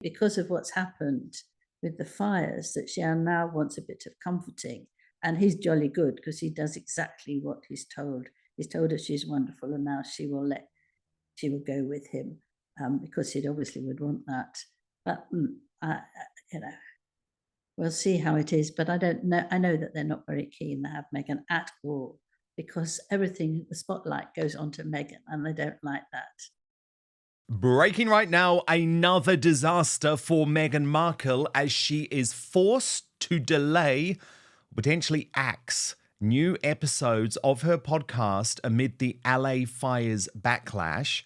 because of what's happened with the fires, that she now wants a bit of comforting. And he's jolly good because he does exactly what he's told. He's told her she's wonderful, and now she will go with him, because he obviously would want that. But you know, we'll see how it is. But I don't know. I know that they're not very keen to have Meghan at all, because everything, the spotlight goes onto Meghan, and they don't like that. Breaking right now, another disaster for Meghan Markle as she is forced to delay, potentially axe, new episodes of her podcast amid the LA fires backlash.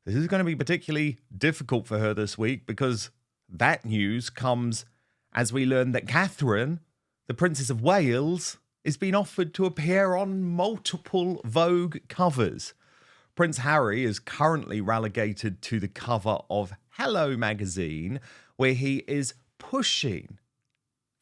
This is going to be particularly difficult for her this week because that news comes as we learn that Catherine, the Princess of Wales, is being offered to appear on multiple Vogue covers. Prince Harry is currently relegated to the cover of Hello magazine, where he is pushing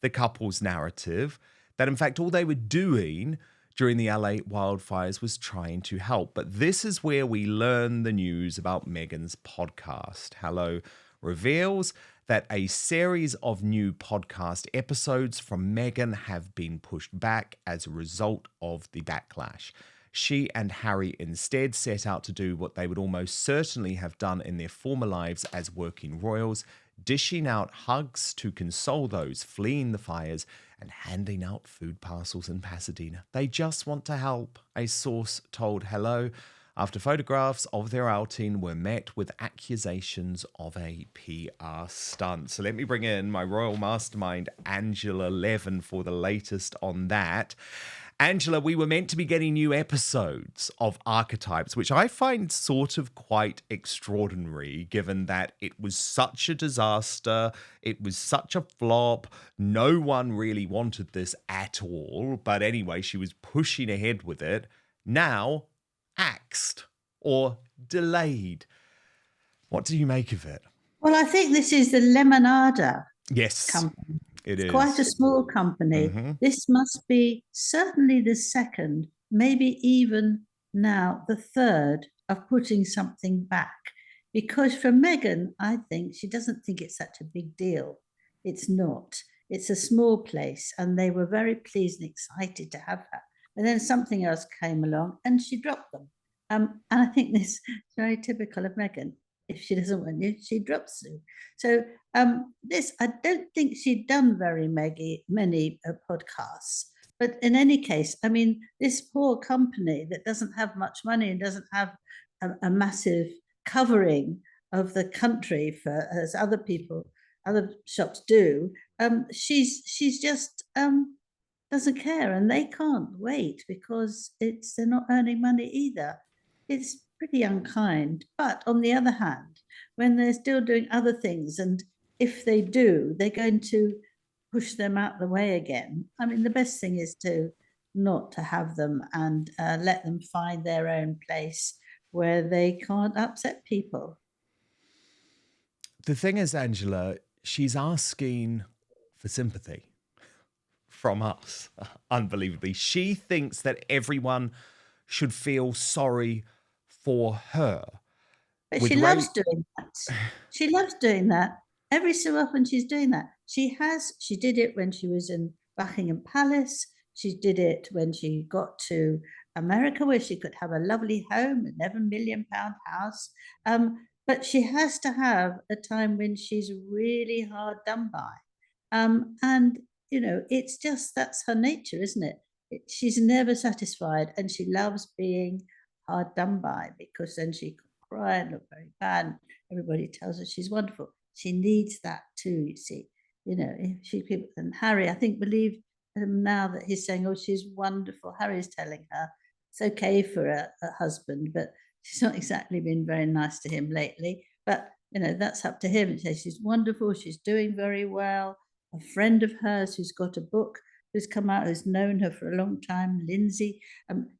the couple's narrative that, in fact, all they were doing during the LA wildfires was trying to help. But this is where we learn the news about Meghan's podcast. Hello reveals that a series of new podcast episodes from Meghan have been pushed back as a result of the backlash. She and Harry instead set out to do what they would almost certainly have done in their former lives as working royals, dishing out hugs to console those fleeing the fires and handing out food parcels in Pasadena. They just want to help, a source told Hello, after photographs of their outing were met with accusations of a PR stunt. So let me bring in my Royal Mastermind Angela Levin for the latest on that. Angela, we were meant to be getting new episodes of Archetypes, which I find sort of quite extraordinary, given that it was such a disaster, it was such a flop, no one really wanted this at all. But anyway, she was pushing ahead with it. Now, axed or delayed. What do you make of it? Well, I think this is the Lemonada Yes, company. it's Quite a small company. Mm-hmm. This must be certainly the second, maybe even now the third, of putting something back. Because for Meghan, I think she doesn't think it's such a big deal. It's not. It's a small place, and they were very pleased and excited to have her. And then something else came along, and she dropped them. And I think this is very typical of Meghan. If she doesn't want you, she drops you. So this, I don't think she'd done very many podcasts. But in any case, I mean, this poor company that doesn't have much money and doesn't have a massive covering of the country for as other shops do, she's just doesn't care, and they can't wait because they're not earning money either. It's pretty unkind. But on the other hand, when they're still doing other things, and if they do, they're going to push them out the way again. I mean, the best thing is not to have them and let them find their own place where they can't upset people. The thing is, Angela, she's asking for sympathy from us, unbelievably. She thinks that everyone should feel sorry for her. But she loves doing that. She loves doing that. Every so often she's doing that. She did it when she was in Buckingham Palace. She did it when she got to America, where she could have a lovely home, £11 million house. But she has to have a time when she's really hard done by. And, it's just, that's her nature, isn't it? She's never satisfied, and she loves being hard done by, because then she could cry and look very bad. Everybody tells her she's wonderful. She needs that too, you see. And Harry, I think, believe now that he's saying, oh, she's wonderful. Harry's telling her it's okay for a husband, but she's not exactly been very nice to him lately. But, that's up to him. He says she's wonderful. She's doing very well. A friend of hers who's got a book, who's come out, who's known her for a long time, Lindsay.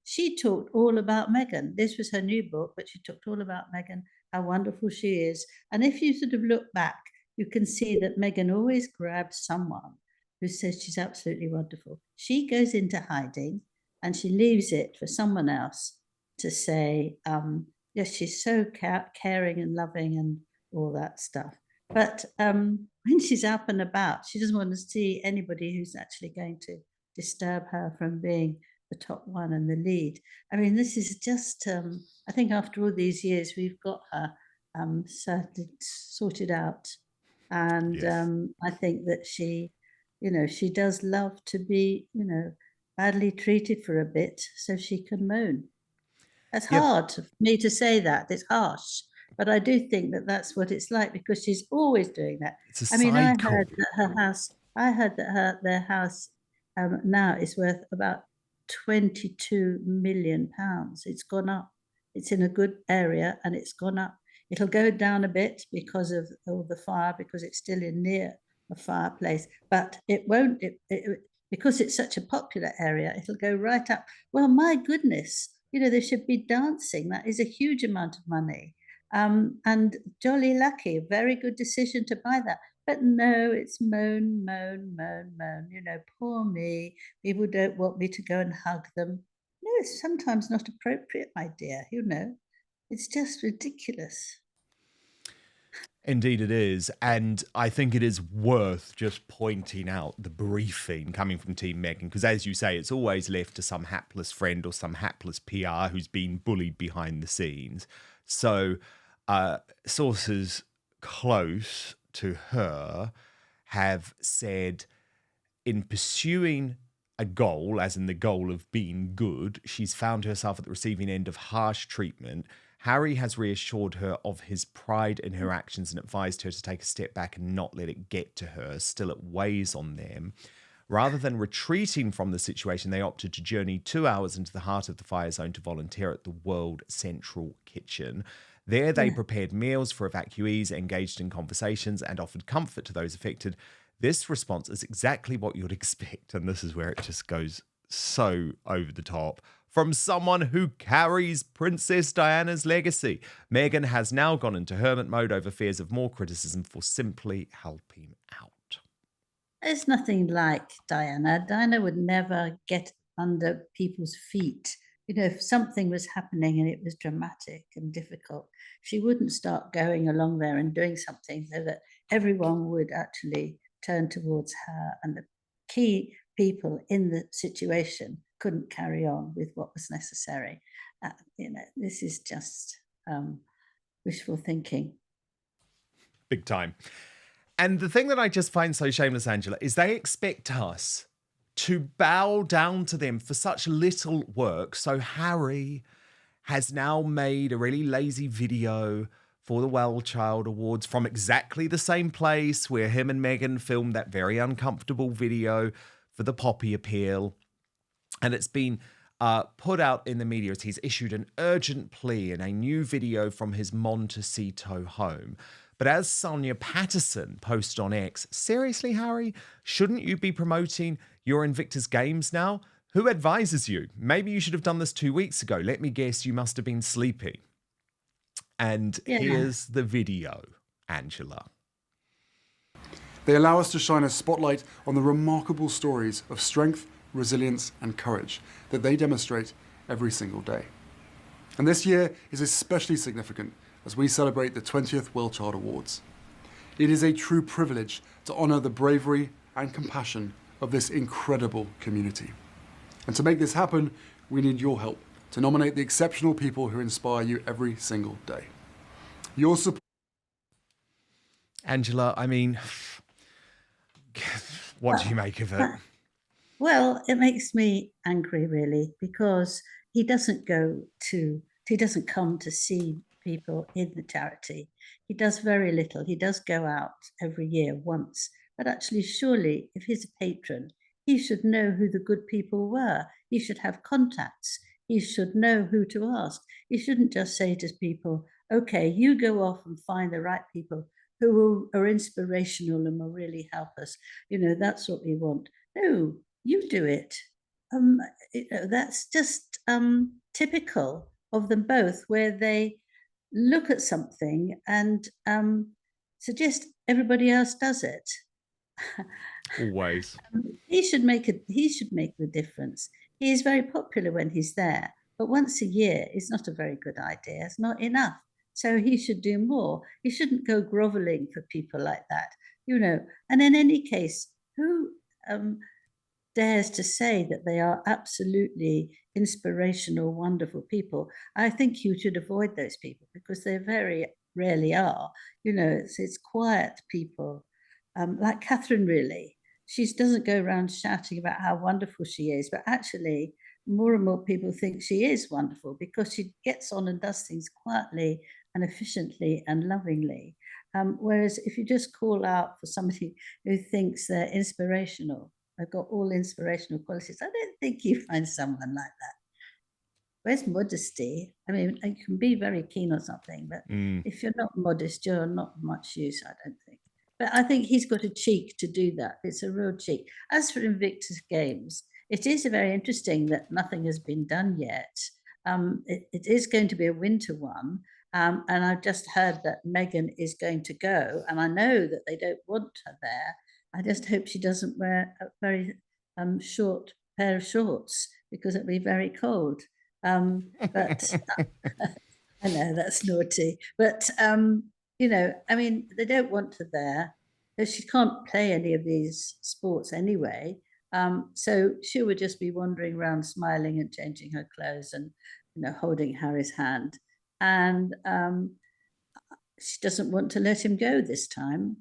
She talked all about Meghan. This was her new book, but she talked all about Meghan, how wonderful she is. And if you sort of look back, you can see that Meghan always grabs someone who says she's absolutely wonderful. She goes into hiding and she leaves it for someone else to say, yes, she's so caring and loving and all that stuff. But when she's up and about, she doesn't want to see anybody who's actually going to disturb her from being the top one and the lead. I mean, this is just, I think after all these years, we've got her sorted out. And Yes. I think that she, she does love to be, badly treated for a bit so she can moan. It's Yep. hard for me to say that. It's harsh, but I do think that that's what it's like because she's always doing that. It's a I mean, I cycle. heard that their house now is worth about 22 million pounds. It's gone up. It's in a good area and it's gone up. It'll go down a bit because of all the fire, because it's still in near a fireplace, but it won't. Because it's such a popular area, it'll go right up. Well, my goodness, they should be dancing. That is a huge amount of money. And jolly lucky, a very good decision to buy that. But no, it's moan, moan, moan, moan. Poor me. People don't want me to go and hug them. No, it's sometimes not appropriate, my dear. It's just ridiculous. Indeed, it is. And I think it is worth just pointing out the briefing coming from Team Meghan, because as you say, it's always left to some hapless friend or some hapless PR who's been bullied behind the scenes. So, sources close to her have said, in pursuing a goal, as in the goal of being good, she's found herself at the receiving end of harsh treatment. Harry has reassured her of his pride in her actions and advised her to take a step back and not let it get to her. Still, it weighs on them. Rather than retreating from the situation, they opted to journey 2 hours into the heart of the fire zone to volunteer at the World Central Kitchen. There, they prepared meals for evacuees, engaged in conversations, and offered comfort to those affected. This response is exactly what you'd expect, and this is where it just goes so over the top. From someone who carries Princess Diana's legacy, Meghan has now gone into hermit mode over fears of more criticism for simply helping out. There's nothing like Diana. Diana would never get under people's feet. If something was happening and it was dramatic and difficult, she wouldn't start going along there and doing something so that everyone would actually turn towards her, and the key people in the situation couldn't carry on with what was necessary. This is just wishful thinking. Big time. And the thing that I just find so shameless, Angela, is they expect us to bow down to them for such little work. So Harry has now made a really lazy video for the Well Child Awards from exactly the same place where him and Meghan filmed that very uncomfortable video for the Poppy Appeal. And it's been put out in the media as he's issued an urgent plea in a new video from his Montecito home. But as Sonia Patterson posted on X, seriously, Harry, shouldn't you be promoting your Invictus Games now? Who advises you? Maybe you should have done this 2 weeks ago. Let me guess, you must have been sleeping. And here's the video, Angela. They allow us to shine a spotlight on the remarkable stories of strength, resilience, and courage that they demonstrate every single day. And this year is especially significant as we celebrate the 20th World Child Awards. It is a true privilege to honour the bravery and compassion of this incredible community. And to make this happen, we need your help to nominate the exceptional people who inspire you every single day. Your support. Angela, I mean, what do you make of it? Well, it makes me angry, really, because he doesn't come to see people in the charity. He does very little. He does go out every year once, but actually, surely, if he's a patron, he should know who the good people were. He should have contacts. He should know who to ask. He shouldn't just say to people, okay, you go off and find the right people who are inspirational and will really help us. That's what we want. No, you do it. That's just typical of them both, where they look at something and suggest everybody else does it. Always. He should make the difference. He is very popular when he's there, but once a year is not a very good idea. It's not enough. So he should do more. He shouldn't go groveling for people like that, And in any case, who dares to say that they are absolutely inspirational, wonderful people? I think you should avoid those people because they very rarely are. It's quiet people, like Catherine, really. She doesn't go around shouting about how wonderful she is, but actually, more and more people think she is wonderful because she gets on and does things quietly and efficiently and lovingly. Whereas if you just call out for somebody who thinks they're inspirational, they've got all inspirational qualities, I don't think you find someone like that. Where's modesty? I mean, you can be very keen on something, but if you're not modest, you're not much use, I don't think. But I think he's got a cheek to do that. It's a real cheek. As for Invictus Games, it is very interesting that nothing has been done yet. It is going to be a winter one. And I've just heard that Meghan is going to go, and I know that they don't want her there. I just hope she doesn't wear a very short pair of shorts because it'll be very cold. But I know that's naughty. But, I mean, they don't want her there. She can't play any of these sports anyway. So she would just be wandering around smiling and changing her clothes and, holding Harry's hand. And she doesn't want to let him go this time.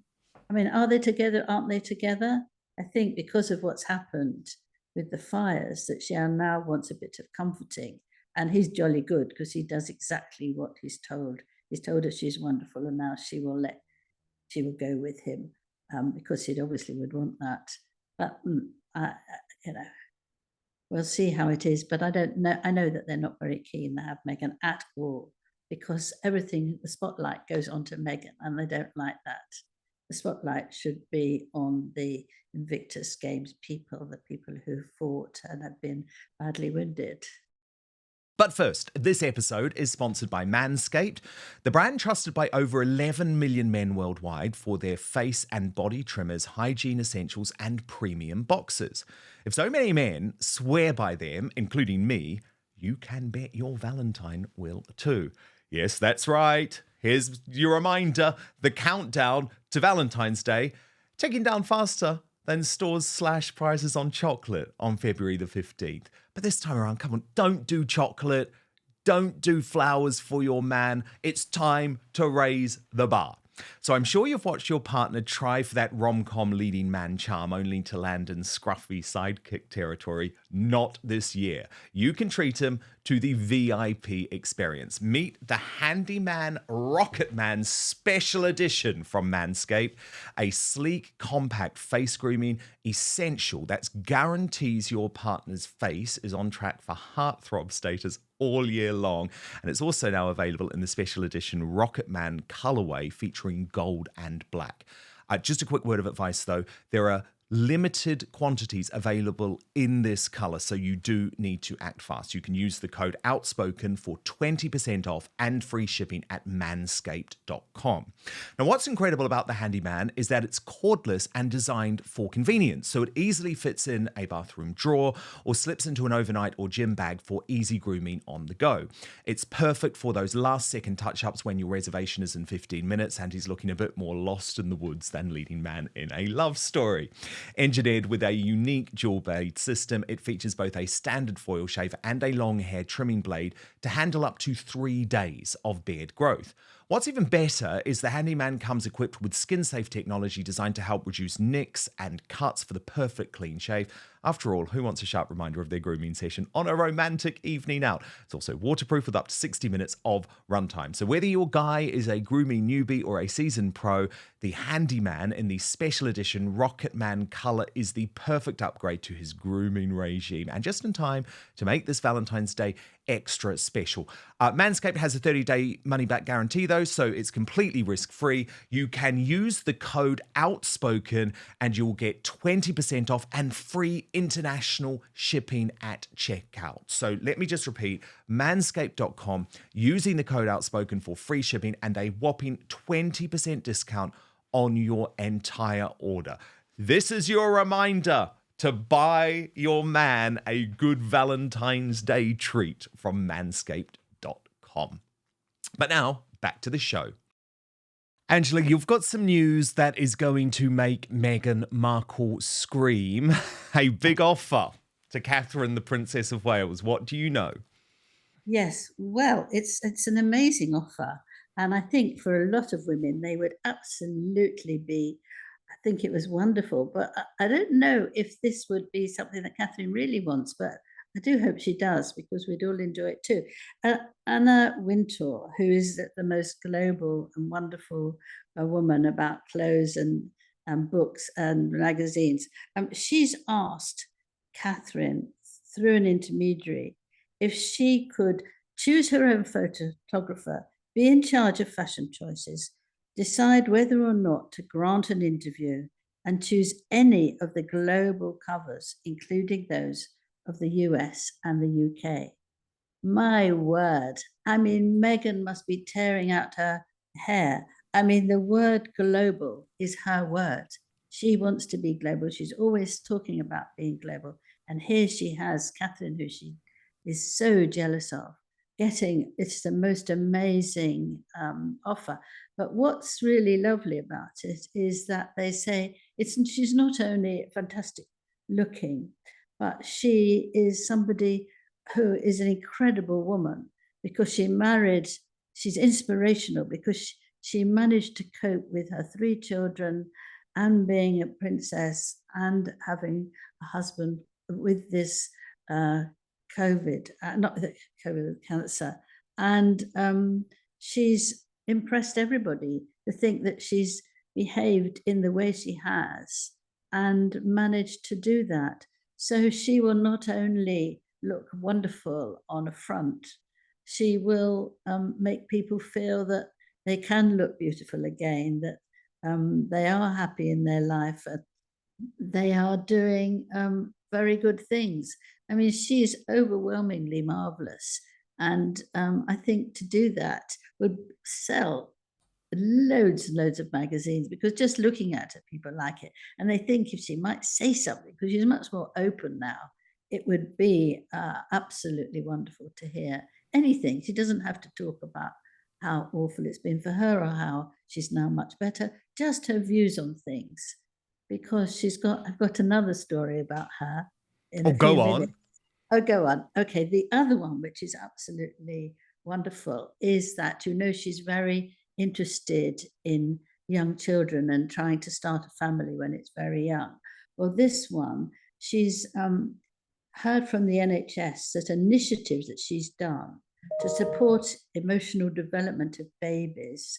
I mean, are they together? Aren't they together? I think because of what's happened with the fires that she now wants a bit of comforting. And he's jolly good because he does exactly what he's told. He's told her she's wonderful, and now she will go with him because he obviously would want that. But we'll see how it is. But I don't know. I know that they're not very keen to have Meghan at all because everything, the spotlight goes on to Meghan, and they don't like that. The spotlight should be on the Invictus Games people, the people who fought and have been badly wounded. But first, this episode is sponsored by Manscaped, the brand trusted by over 11 million men worldwide for their face and body trimmers, hygiene essentials, and premium boxers. If so many men swear by them, including me, you can bet your Valentine will too. Yes, that's right. Here's your reminder, the countdown to Valentine's Day, ticking down faster than stores slash prices on chocolate on February the 15th. But this time around, come on, don't do chocolate. Don't do flowers for your man. It's time to raise the bar. So I'm sure you've watched your partner try for that rom-com leading man charm only to land in scruffy sidekick territory. Not this year. You can treat him to the VIP experience. Meet the Handyman Rocket Man Special Edition from Manscaped, a sleek, compact face grooming essential that guarantees your partner's face is on track for heartthrob status all year long. And it's also now available in the special edition Rocket Man colorway featuring gold and black. Just a quick word of advice though, there are limited quantities available in this color, so you do need to act fast. You can use the code Outspoken for 20% off and free shipping at manscaped.com. Now, what's incredible about the Handyman is that it's cordless and designed for convenience, so it easily fits in a bathroom drawer or slips into an overnight or gym bag for easy grooming on the go. It's perfect for those last-second touch-ups when your reservation is in 15 minutes and he's looking a bit more lost in the woods than leading man in a love story. Engineered with a unique dual blade system, it features both a standard foil shaver and a long hair trimming blade to handle up to 3 days of beard growth. What's even better is the Handyman comes equipped with skin-safe technology designed to help reduce nicks and cuts for the perfect clean shave. After all, who wants a sharp reminder of their grooming session on a romantic evening out? It's also waterproof with up to 60 minutes of runtime. So whether your guy is a grooming newbie or a seasoned pro, the Handyman in the special edition Rocket Man color is the perfect upgrade to his grooming regime, and just in time to make this Valentine's Day extra special. Manscaped has a 30-day money-back guarantee though, so it's completely risk-free. You can use the code Outspoken and you'll get 20% off and free international shipping at checkout. So let me just repeat, manscaped.com, using the code Outspoken for free shipping and a whopping 20% discount on your entire order. This is your reminder to buy your man a good Valentine's Day treat from manscaped.com. But now, back to the show. Angela, you've got some news that is going to make Meghan Markle scream. A big offer to Catherine, the Princess of Wales. What do you know? Yes, well, it's an amazing offer. And I think for a lot of women, they would absolutely be, I think it was wonderful. But I don't know if this would be something that Catherine really wants, but I do hope she does, because we'd all enjoy it too. Anna Wintour, who is the most global and wonderful woman about clothes and books and magazines, she's asked Catherine through an intermediary if she could choose her own photographer, be in charge of fashion choices, decide whether or not to grant an interview, and choose any of the global covers, including those of the US and the UK. My word. I mean, Meghan must be tearing out her hair. I mean, the word global is her word. She wants to be global. She's always talking about being global. And here she has Catherine, who she is so jealous of, getting, it's the most amazing offer. But what's really lovely about it is that they say she's not only fantastic looking, but she is somebody who is an incredible woman, because she's inspirational, because she managed to cope with her 3 children and being a princess and having a husband with this COVID, not the COVID, cancer. And she's impressed everybody to think that she's behaved in the way she has and managed to do that. So she will not only look wonderful on a front, she will make people feel that they can look beautiful again, that they are happy in their life, they are doing very good things. I mean, she is overwhelmingly marvelous. And I think to do that would sell loads and loads of magazines, because just looking at her, people like it. And they think if she might say something, because she's much more open now, it would be absolutely wonderful to hear anything. She doesn't have to talk about how awful it's been for her or how she's now much better, just her views on things. Because I've got another story about her in a few go minutes. on. Oh, go on. Okay, the other one, which is absolutely wonderful, is that, she's very interested in young children and trying to start a family when it's very young. Well, this one, she's heard from the NHS that initiatives that she's done to support emotional development of babies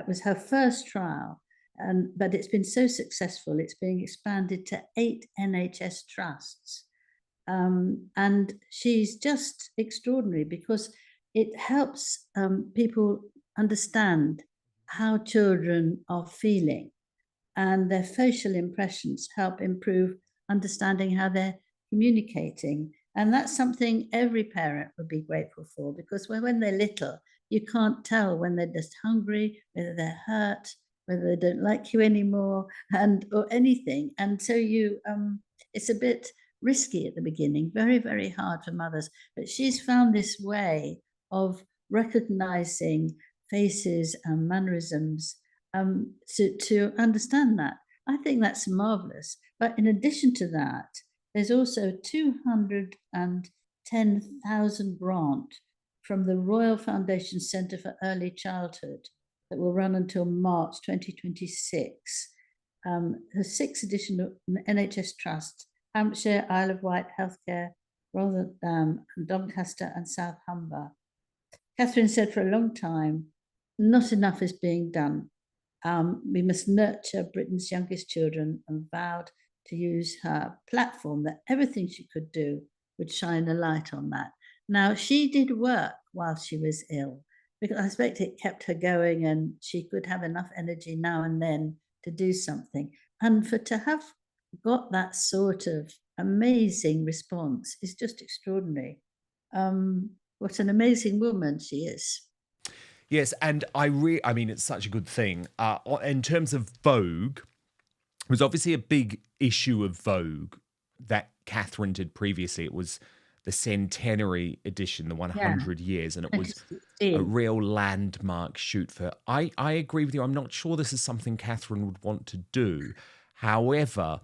was her first trial. But it's been so successful, it's being expanded to 8 NHS trusts. And she's just extraordinary, because it helps people understand how children are feeling, and their facial impressions help improve understanding how they're communicating. And that's something every parent would be grateful for, because when they're little, you can't tell when they're just hungry, whether they're hurt, whether they don't like you anymore, or anything. And so it's a bit risky at the beginning, very, very hard for mothers. But she's found this way of recognizing faces and mannerisms to understand that. I think that's marvelous. But in addition to that, there's also 210,000 grant from the Royal Foundation Centre for Early Childhood that will run until March 2026. The 6 additional NHS trusts, Hampshire, Isle of Wight, Healthcare, Rotherham, Doncaster and South Humber. Catherine said for a long time, not enough is being done. We must nurture Britain's youngest children, and vowed to use her platform, that everything she could do would shine a light on that. Now, she did work while she was ill, because I expect it kept her going, and she could have enough energy now and then to do something. And to have got that sort of amazing response is just extraordinary. What an amazing woman she is. Yes, and I mean, it's such a good thing. In terms of Vogue, it was obviously a big issue of Vogue that Catherine did previously. It was the centenary edition, the Yeah, 100 years, and it was a 2016. real landmark shoot for. I agree with you. I'm not sure this is something Catherine would want to do. However,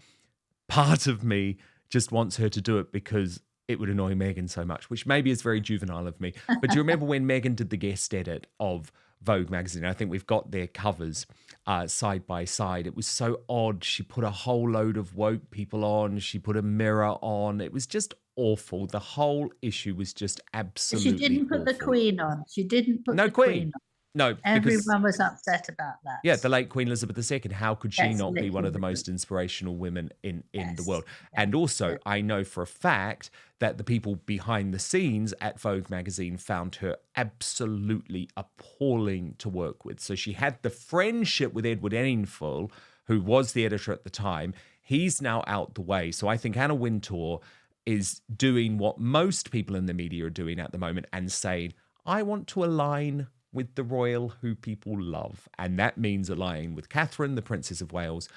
part of me just wants her to do it because it would annoy Meghan so much, which maybe is very juvenile of me. But do you remember when Meghan did the guest edit of Vogue magazine? I think we've got their covers side by side. It was so odd. She put a whole load of woke people on. She put a mirror on. It was just awful. The whole issue was just She absolutely didn't put the awful. Queen on. She didn't put No the Queen. Queen on. No, because Everyone was upset about that. yeah, the late Queen Elizabeth II. How could she Yes, not be one of the literally. most inspirational women in the Yes. world? Yeah. And also, I know for a fact that the people behind the scenes at Vogue magazine found her absolutely appalling to work with. So she had the friendship with Edward Enninful, who was the editor at the time. He's now out the way. So I think Anna Wintour is doing what most people in the media are doing at the moment and saying, I want to align with the royal who people love. And that means aligning with Catherine, the Princess of Wales,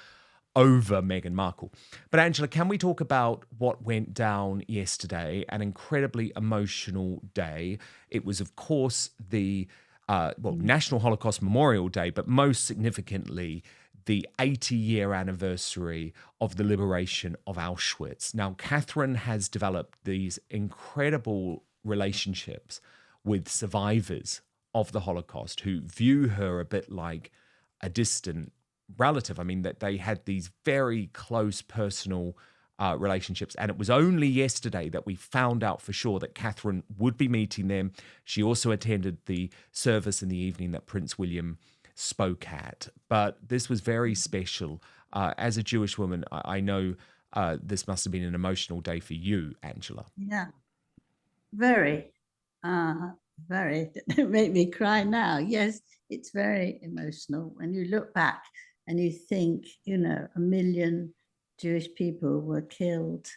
over Meghan Markle. But Angela, can we talk about what went down yesterday? An incredibly emotional day. It was, of course, the National Holocaust Memorial Day, but most significantly, the 80-year anniversary of the liberation of Auschwitz. Now, Catherine has developed these incredible relationships with survivors of the Holocaust who view her a bit like a distant relative. I mean, that they had these very close personal relationships. And it was only yesterday that we found out for sure that Catherine would be meeting them. She also attended the service in the evening that Prince William spoke at. But this was very special. As a Jewish woman, I know this must have been an emotional day for you, Angela. Yeah, very, very. It made me cry now. Yes, it's very emotional when you look back and you think, 1 million Jewish people were killed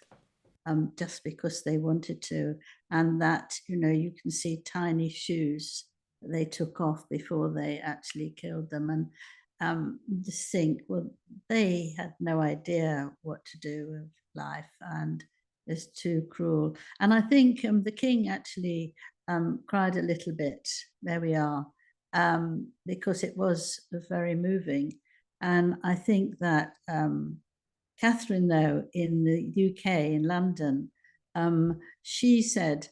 just because they wanted to, and that, you can see tiny shoes that they took off before they actually killed them. And just think, well, they had no idea what to do with life, and it's too cruel. And I think the king actually cried a little bit. There we are, because it was very moving. And I think that Catherine, though, in the UK, in London, she said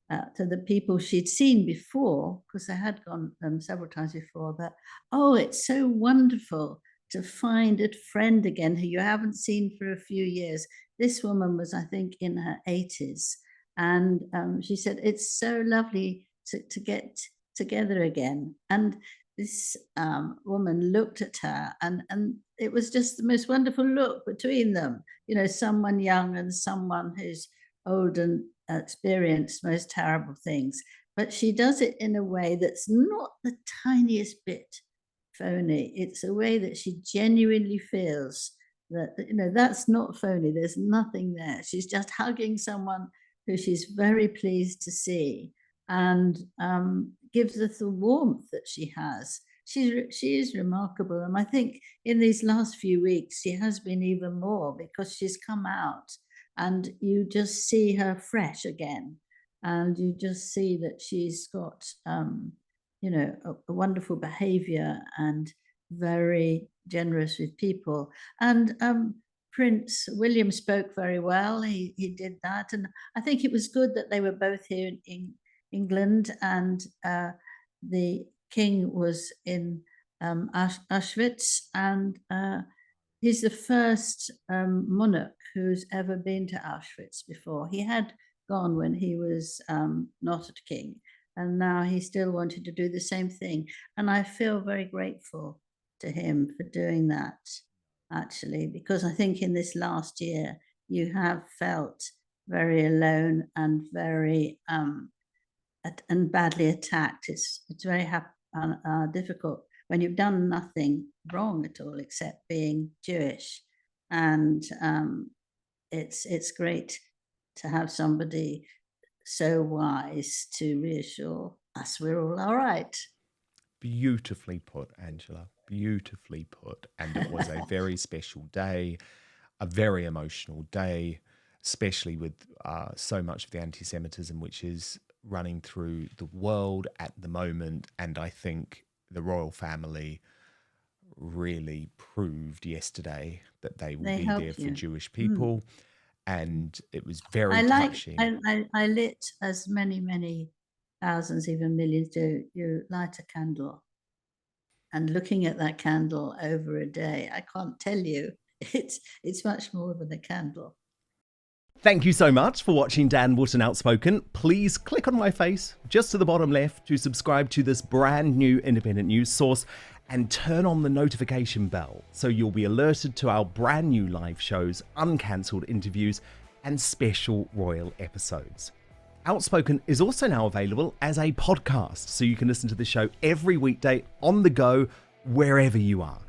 to the people she'd seen before, because they had gone several times before, that, oh, it's so wonderful to find a friend again who you haven't seen for a few years. This woman was, I think, in her 80s. And she said, it's so lovely to get together again. And this woman looked at her, and it was just the most wonderful look between them. Someone young and someone who's old and experienced most terrible things. But she does it in a way that's not the tiniest bit phony. It's a way that she genuinely feels that, that's not phony. There's nothing there. She's just hugging someone who she's very pleased to see, and gives us the warmth that she has. She is remarkable. And I think in these last few weeks, she has been even more, because she's come out and you just see her fresh again. And you just see that she's got, a wonderful behavior and very generous with people. And Prince William spoke very well. He did that. And I think it was good that they were both here in England, and the king was in Auschwitz, and he's the first monarch who's ever been to Auschwitz before. He had gone when he was not a king, and now he still wanted to do the same thing. And I feel very grateful to him for doing that, actually, because I think in this last year you have felt very alone and very and badly attacked. It's very difficult when you've done nothing wrong at all except being Jewish. And it's great to have somebody so wise to reassure us we're all right. Beautifully put, Angela. Beautifully put. And it was a very special day, a very emotional day. especially with so much of the anti-Semitism which is running through the world at the moment. And I think the royal family really proved yesterday that they will be there for Jewish people. And it was very touching. I lit, as many thousands, even millions do, you light a candle. And looking at that candle over a day, I can't tell you, it's much more than a candle. Thank you so much for watching Dan Wootton Outspoken. Please click on my face just to the bottom left to subscribe to this brand new independent news source and turn on the notification bell so you'll be alerted to our brand new live shows, uncancelled interviews, and special royal episodes. Outspoken is also now available as a podcast, so you can listen to the show every weekday on the go, wherever you are.